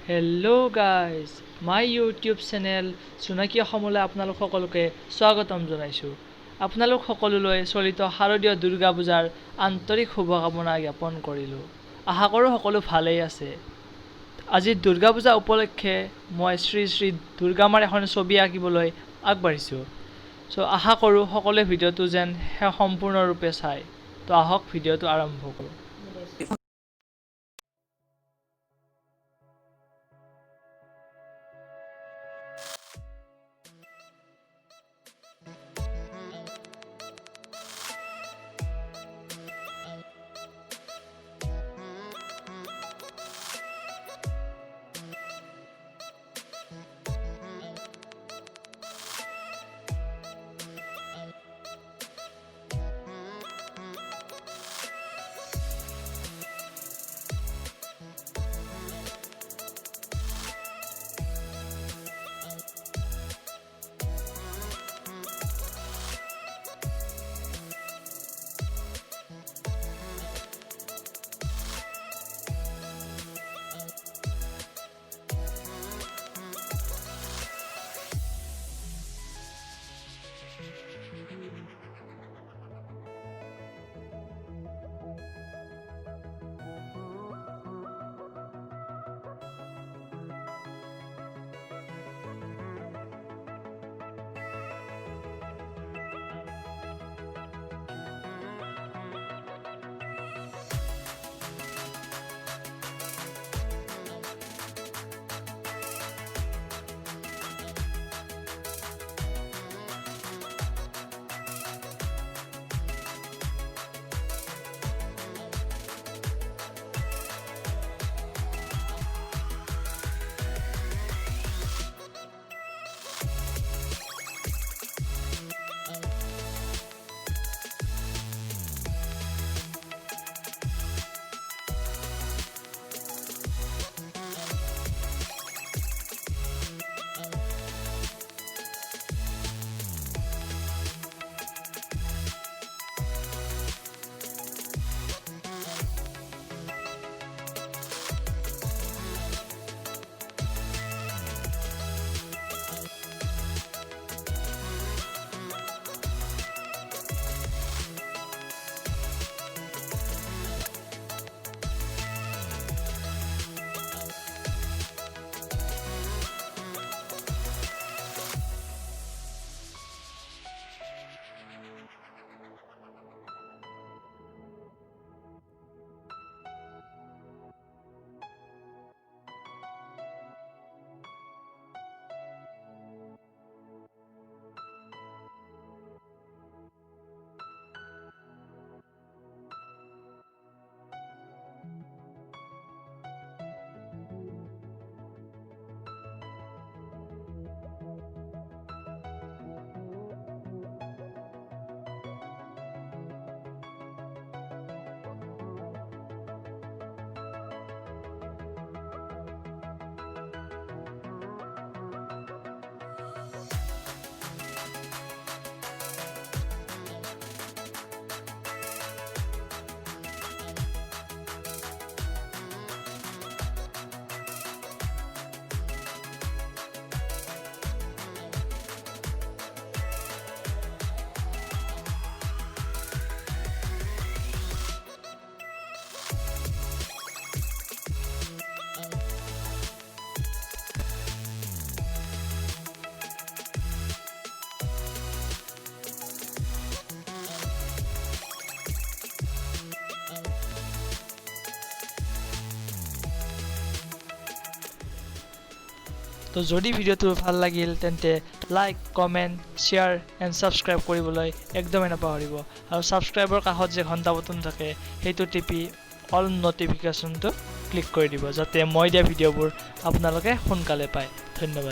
Hello guys, my YouTube channel Jonaki Axomলৈ আপোনালোক সকলোকে স্বাগতম জনাইছো। আপোনালোক সকলোলৈ চলিত শাৰদীয় দুৰ্গা পূজাৰ আন্তৰিক শুভকামনা জ্ঞাপন কৰিলো। আশা কৰো সকলো ভালেই আছে। আজি দুৰ্গা পূজা উপলক্ষে মই শ্ৰী দুৰ্গা মাৰ এখন ছবি আঁকিবলৈ আগবাঢ়িছো। আশা কৰো সকলোৱে ভিডিঅটো যেন সম্পূৰ্ণৰূপে চাই। আহক ভিডিঅটো আৰম্ভ কৰো। তো যদি ভিডিওটো ভাল লাগিল তেন্তে like, comment, share and subscribe কৰিবলৈ একদমেই নাপাহৰিব। আৰু সাবস্ক্ৰাইবৰ কাষত যে ঘণ্টা বটন থাকে সেইটো টিপি অল নটিফিকেশ্যনটো ক্লিক কৰি দিব যাতে মই দিয়া ভিডিঅ'বোৰ আপোনালোকে সোনকালে পায়। ধন্যবাদ।